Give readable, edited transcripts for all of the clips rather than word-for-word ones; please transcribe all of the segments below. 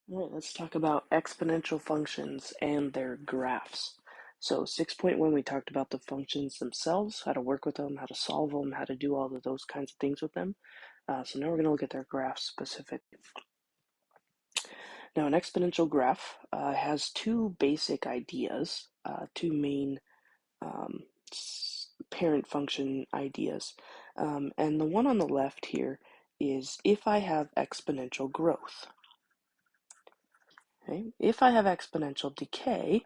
All right, let's talk about exponential functions and their graphs. So 6.1, we talked about the functions themselves, how to work with them, how to solve them, how to do all of those kinds of things with them. So now we're going to look at their graphs specifically. Now, an exponential graph has two basic ideas, two main um, parent function ideas. And the one on the left here is if I have exponential growth. Okay? If I have exponential decay,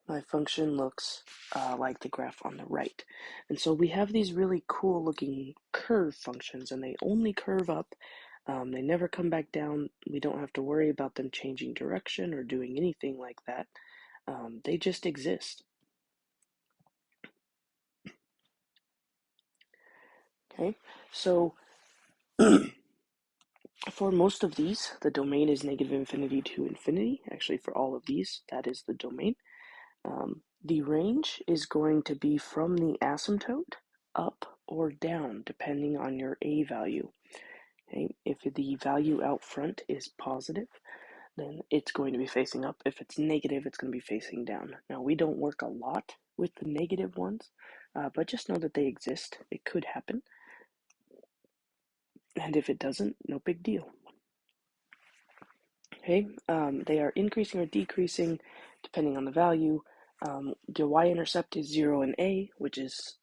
my function looks like the graph on the right. And so we have these really cool looking curve functions, and they only curve up. They never come back down. We don't have to worry about them changing direction or doing anything like that. They just exist. Okay, so for most of these, the domain is negative infinity to infinity. Actually, for all of these, that is the domain. The range is going to be from the asymptote up or down, depending on your a value. Okay? If the value out front is positive, then it's going to be facing up. If it's negative, it's going to be facing down. Now, we don't work a lot with the negative ones, but just know that they exist. It could happen. And if it doesn't, no big deal. Okay, they are increasing or decreasing depending on the value. The y-intercept is 0 and a, which is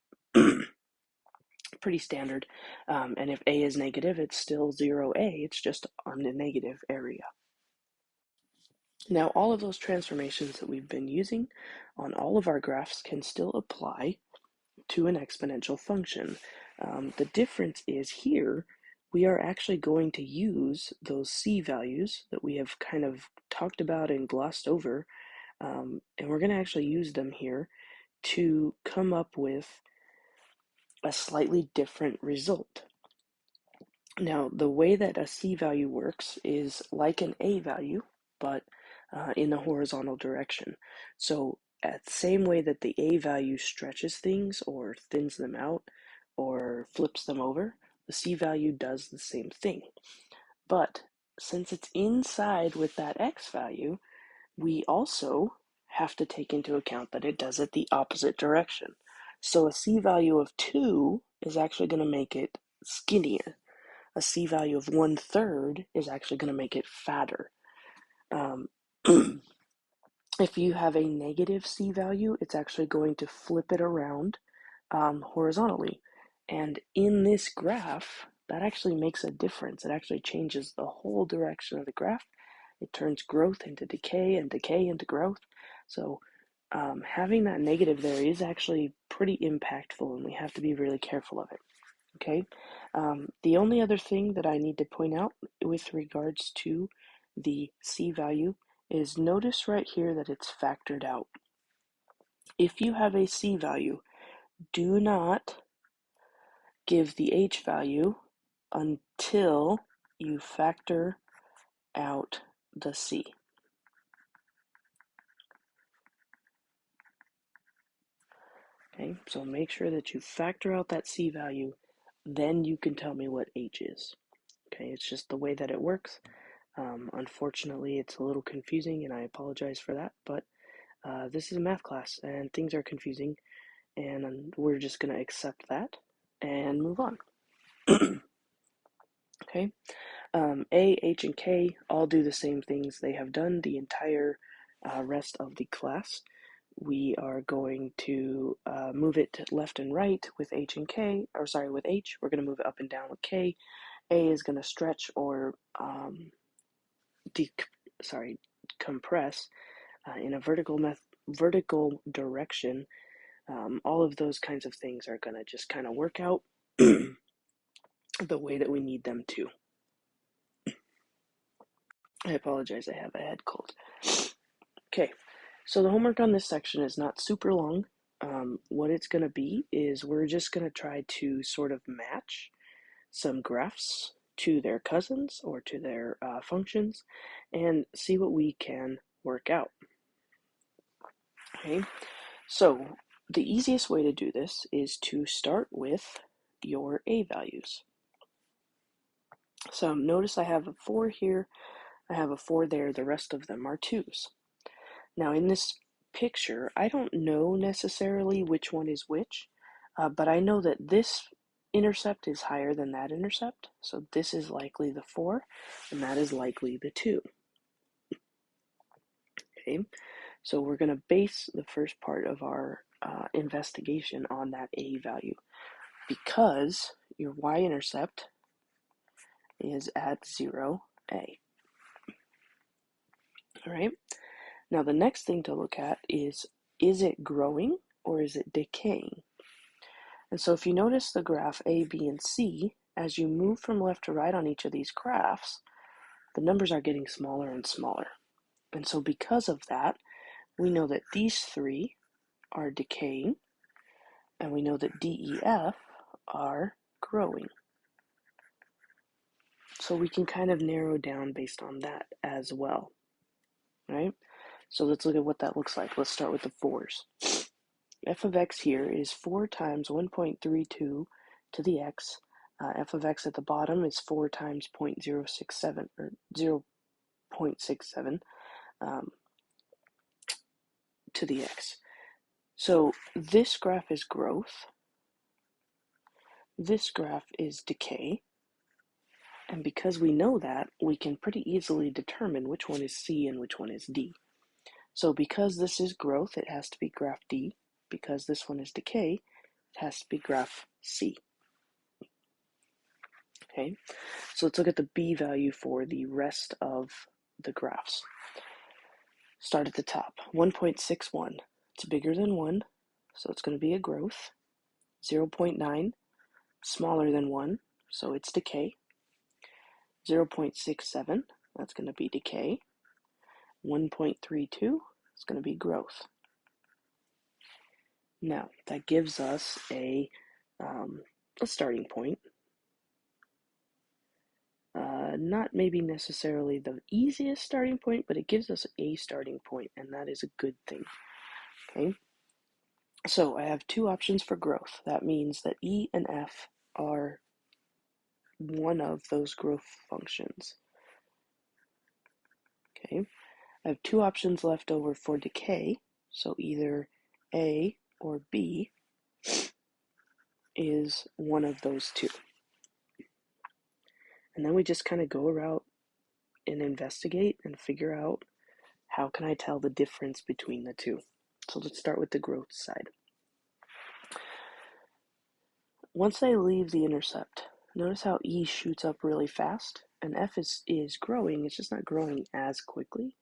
pretty standard. And if a is negative, it's still 0a. It's just on the negative area. Now, all of those transformations that we've been using on all of our graphs can still apply to an exponential function. The difference is here, we are actually going to use those c values that we have kind of talked about and glossed over, and we're going to actually use them here to come up with a slightly different result. Now, the way that a c value works is like an a value, but in the horizontal direction. So at the same way that the a value stretches things or thins them out or flips them over, the c value does the same thing. But since it's inside with that x value, we also have to take into account that it does it the opposite direction. So a c value of 2 is actually going to make it skinnier. A c value of 1/3 is actually going to make it fatter. If you have a negative c value, it's actually going to flip it around horizontally. And in this graph, that actually makes a difference. It actually changes the whole direction of the graph. It turns growth into decay and decay into growth. So having that negative there is actually pretty impactful, and we have to be really careful of it. Okay. The only other thing that I need to point out with regards to the c value is notice right here that it's factored out. If you have a c value, do not give the h value until you factor out the c. Okay, so make sure that you factor out that c value, then you can tell me what h is. Okay, it's just the way that it works. Unfortunately, it's a little confusing, and I apologize for that, but this is a math class, and things are confusing, and we're just going to accept that and move on. Okay, A, H, and K all do the same things they have done the entire rest of the class. We are going to move it left and right with H and K, or sorry, with H. We're going to move it up and down with K. A is going to stretch or compress in a vertical direction. All of those kinds of things are going to just kind of work out the way that we need them to. I apologize, I have a head cold. Okay, so the homework on this section is not super long. What it's going to be is we're just going to try to sort of match some graphs to their cousins or to their functions and see what we can work out. Okay, so the easiest way to do this is to start with your a values. So notice I have a 4 here. I have a 4 there, the rest of them are 2's. Now in this picture, I don't know necessarily which one is which, but I know that this intercept is higher than that intercept, so this is likely the 4, and that is likely the 2. Okay, so we're going to base the first part of our investigation on that A value, because your y-intercept is at 0, A. All right, now the next thing to look at is it growing or is it decaying? And so if you notice the graph A, B, and C, as you move from left to right on each of these graphs, the numbers are getting smaller and smaller. And so because of that, we know that these 3 are decaying, and we know that D, E, F are growing. So we can kind of narrow down based on that as well, right? So let's look at what that looks like. Let's start with the 4's. F of x here is 4 times 1.32 to the x. F of x at the bottom is 4 times 0.067, or 0.67 to the x. So this graph is growth, this graph is decay, and because we know that, we can pretty easily determine which one is C and which one is D. So because this is growth, it has to be graph D. Because this one is decay, it has to be graph C. Okay, so let's look at the B value for the rest of the graphs. Start at the top, 1.61. It's bigger than 1, so it's going to be a growth. 0.9, smaller than 1, so it's decay. 0.67, that's going to be decay. 1.32 is going to be growth. Now, that gives us a starting point. Not maybe necessarily the easiest starting point, but it gives us a starting point, and that is a good thing. Okay, so I have 2 options for growth. That means that E and F are one of those growth functions. Okay, I have 2 options left over for decay, so either A or B is one of those 2. And then we just kind of go around and investigate and figure out how can I tell the difference between the 2. So let's start with the growth side. Once I leave the intercept, notice how E shoots up really fast, and F is growing, it's just not growing as quickly.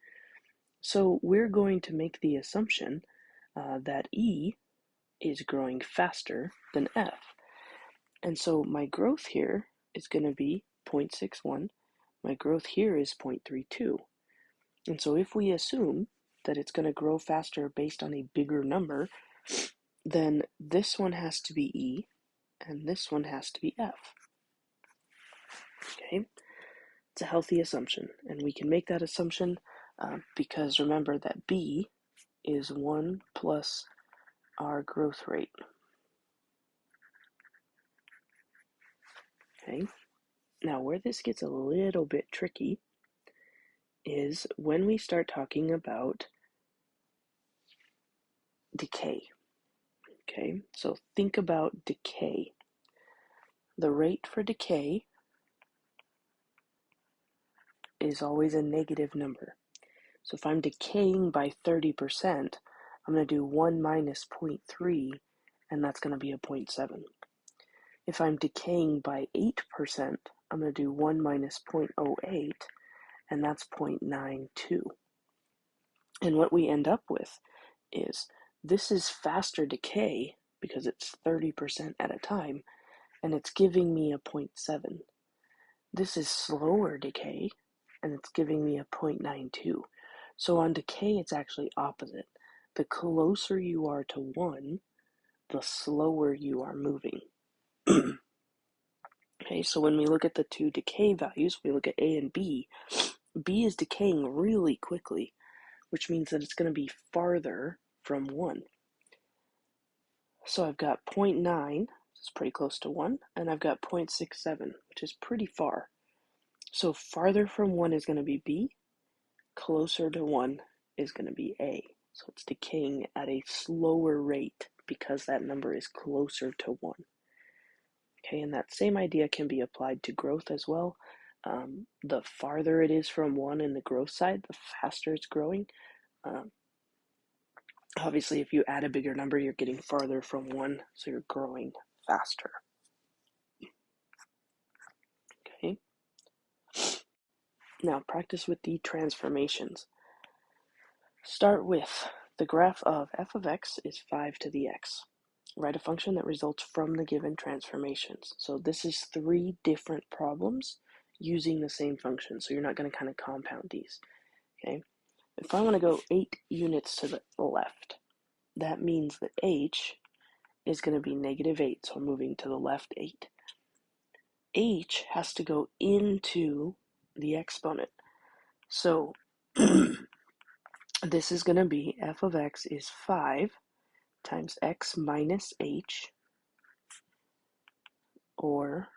So we're going to make the assumption that E is growing faster than F. And so my growth here is going to be 0.61. My growth here is 0.32. And so if we assume that it's going to grow faster based on a bigger number, then this one has to be E, and this one has to be F. Okay, it's a healthy assumption, and we can make that assumption because remember that B is 1 plus our growth rate. Okay, now where this gets a little bit tricky is when we start talking about decay. Okay, so think about decay. The rate for decay is always a negative number. So if I'm decaying by 30%, I'm going to do 1 minus 0.3, and that's going to be a 0.7. If I'm decaying by 8%, I'm going to do 1 minus 0.08, and that's 0.92. And what we end up with is this is faster decay because it's 30% at a time, and it's giving me a 0.7. This is slower decay, and it's giving me a 0.92. So on decay, it's actually opposite. The closer you are to 1, the slower you are moving. Okay, so when we look at the 2 decay values, we look at A and B. B is decaying really quickly, which means that it's going to be farther from 1. So I've got 0.9, it's pretty close to 1, and I've got 0.67, which is pretty far. So farther from 1 is going to be B, closer to 1 is going to be A. So it's decaying at a slower rate because that number is closer to 1. Okay, and that same idea can be applied to growth as well. The farther it is from 1 in the growth side, the faster it's growing. Obviously, if you add a bigger number, you're getting farther from 1, so you're growing faster. Okay. Now practice with the transformations. Start with the graph of f of x is 5 to the x. Write a function that results from the given transformations. So this is 3 different problems using the same function, so you're not going to kind of compound these. Okay. If I want to go 8 units to the left, that means that h is going to be -8, so I'm moving to the left 8. H has to go into the exponent. So this is going to be f of x is 5 times x minus h, or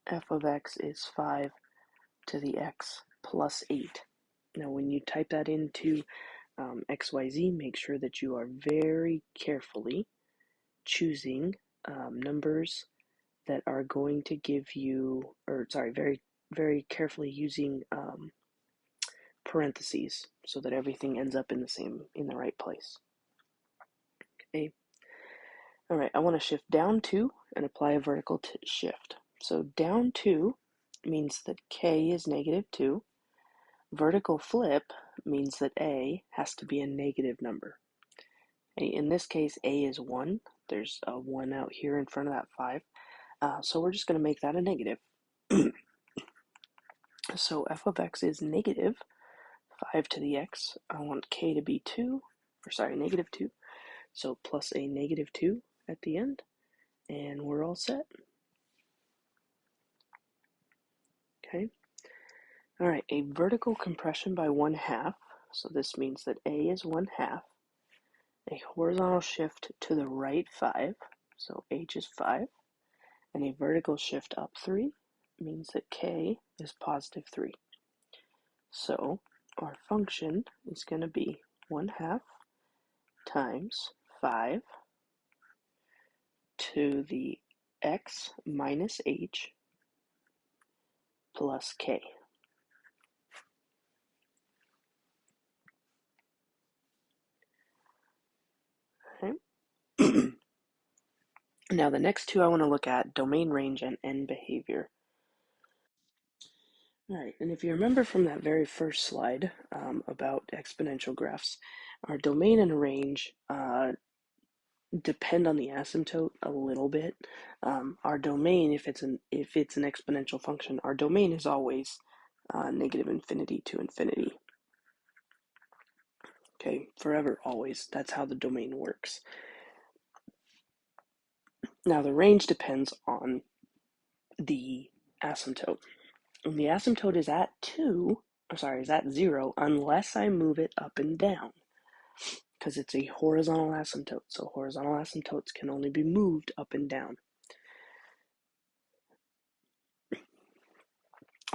f of x is 5 to the x plus 8. Now when you type that into XYZ, make sure that you are very carefully choosing numbers that are going to give you, or sorry, very carefully using parentheses so that everything ends up in the right place. Okay. All right, I want to shift down 2 and apply a vertical shift. So down 2 means that k is -2. Vertical flip means that a has to be a negative number. Okay, in this case, a is 1. There's a 1 out here in front of that 5. So we're just going to make that a negative. So f of x is -5 to the x. I want k to be 2, or sorry, -2. So plus a -2 at the end, and we're all set. Okay. All right, a vertical compression by 1/2. So this means that a is 1/2. A horizontal shift to the right 5. So h is 5. And a vertical shift up 3 means that k is +3. So our function is going to be 1/2 times 5 to the x minus h plus k. Okay. Now the next two I want to look at, domain range and end behavior. All right, and if you remember from that very first slide about exponential graphs, our domain and range depend on the asymptote a little bit. Our domain, if it's an exponential function, our domain is always -infinity to infinity. Okay, forever, always. That's how the domain works. Now the range depends on the asymptote. And the asymptote is at 0 unless I move it up and down, because it's a horizontal asymptote. So horizontal asymptotes can only be moved up and down.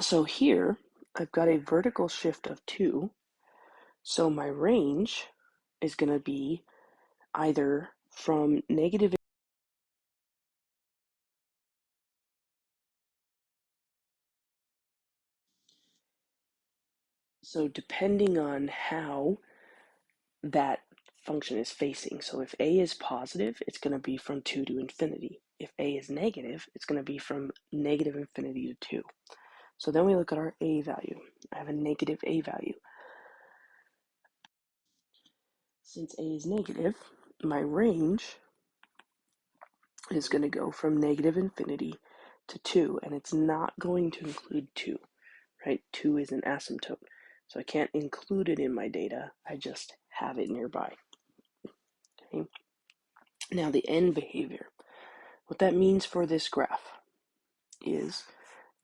So here I've got a vertical shift of 2. So my range is going to be either from negative. So depending on how that function is facing. So if a is positive, it's going to be from 2 to infinity. If a is negative, it's going to be from -infinity to 2. So then we look at our a value. I have a negative a value. Since a is negative, my range is going to go from -infinity to 2, and it's not going to include 2, right? 2 is an asymptote, so I can't include it in my data. I just have it nearby. Okay. Now the end behavior. What that means for this graph is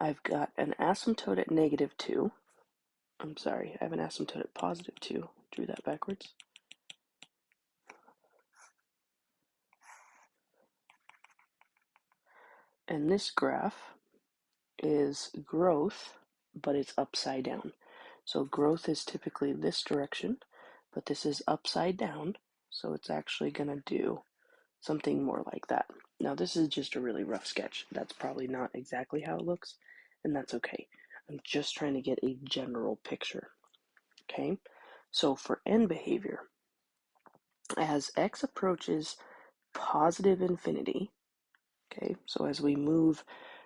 I've got an asymptote at -2. I'm sorry, I have an asymptote at +2. Drew that backwards. And this graph is growth, but it's upside down. So growth is typically this direction, but this is upside down, so it's actually going to do something more like that. Now this is just a really rough sketch. That's probably not exactly how it looks, and that's okay. I'm just trying to get a general picture. Okay, so for end behavior, as x approaches positive infinity, okay, so as we move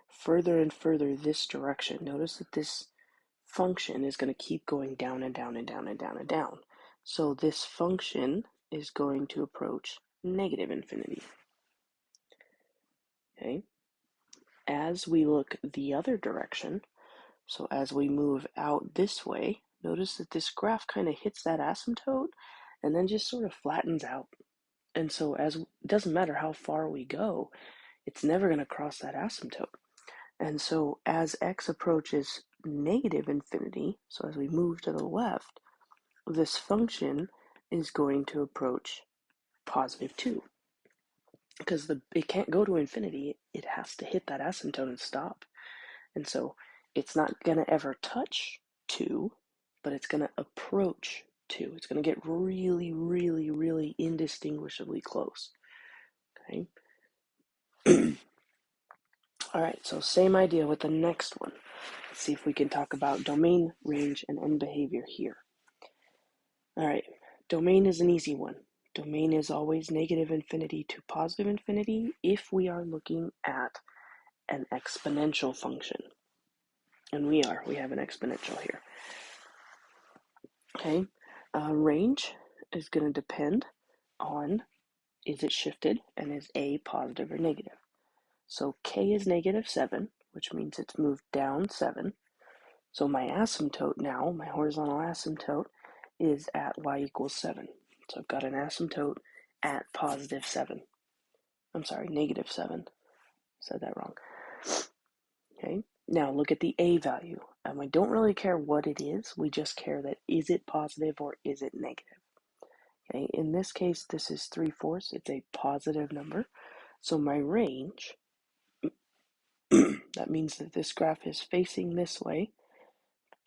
further and further this direction, notice that this function is going to keep going down and down and down and down and down. So this function is going to approach negative infinity. Okay. As we look the other direction, so as we move out this way, notice that this graph kind of hits that asymptote and then just sort of flattens out. And so it doesn't matter how far we go, it's never going to cross that asymptote. And so as x approaches negative infinity, so as we move to the left, this function is going to approach positive 2. Because it can't go to infinity, it has to hit that asymptote and stop. And so it's not going to ever touch 2, but it's going to approach 2. It's going to get really, really, really indistinguishably close. Okay. All right, so same idea with the next one. Let's see if we can talk about domain, range, and end behavior here. All right, domain is an easy one. Domain is always negative infinity to positive infinity if we are looking at an exponential function. And we have an exponential here. Okay, range is going to depend on, is it shifted, and is A positive or negative. So K is negative 7, which means it's moved down 7. So my asymptote now, my horizontal asymptote, is at y equals 7. So I've got an asymptote at positive 7. I'm sorry, negative 7. Said that wrong. Okay, now look at the A value. And we don't really care what it is, we just care that is it positive or is it negative. Okay, in this case, this is 3/4. It's a positive number. So my range, that means that this graph is facing this way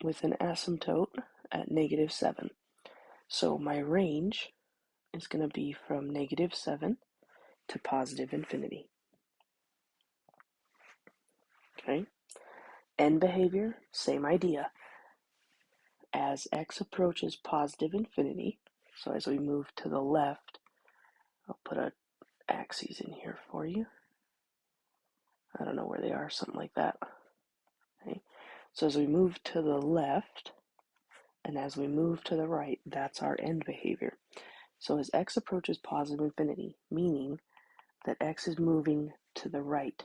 with an asymptote at negative 7. So my range is going to be from negative 7 to positive infinity. Okay. End behavior, same idea. As x approaches positive infinity, so as we move to the left, I'll put a axes in here for you. I don't know where they are, something like that. Okay. So as we move to the left, and as we move to the right, that's our end behavior. So as x approaches positive infinity, meaning that x is moving to the right.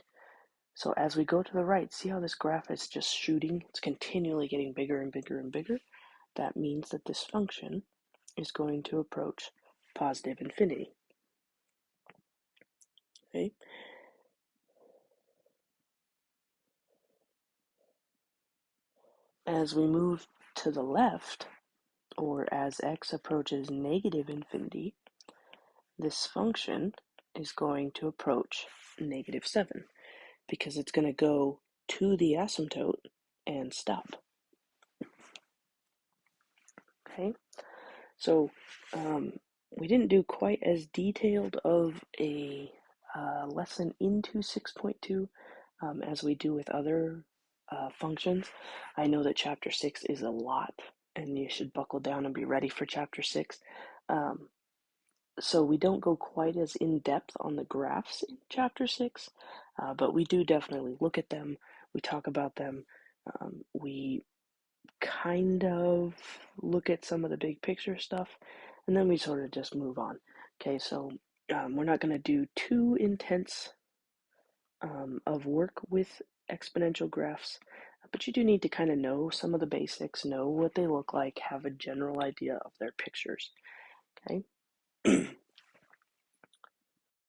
So as we go to the right, see how this graph is just shooting? It's continually getting bigger and bigger and bigger. That means that this function is going to approach positive infinity. Okay. As we move to the left, or as x approaches negative infinity, this function is going to approach negative 7 because it's going to go to the asymptote and stop. Okay, so we didn't do quite as detailed of a lesson into 6.2 as we do with other functions. I know that chapter 6 is a lot, and you should buckle down and be ready for chapter 6. So we don't go quite as in-depth on the graphs in chapter 6, but we do definitely look at them, we talk about them, we kind of look at some of the big picture stuff, and then we sort of just move on. Okay, so we're not going to do too intense of work with exponential graphs, but you do need to kind of know some of the basics, know what they look like, have a general idea of their pictures. Okay.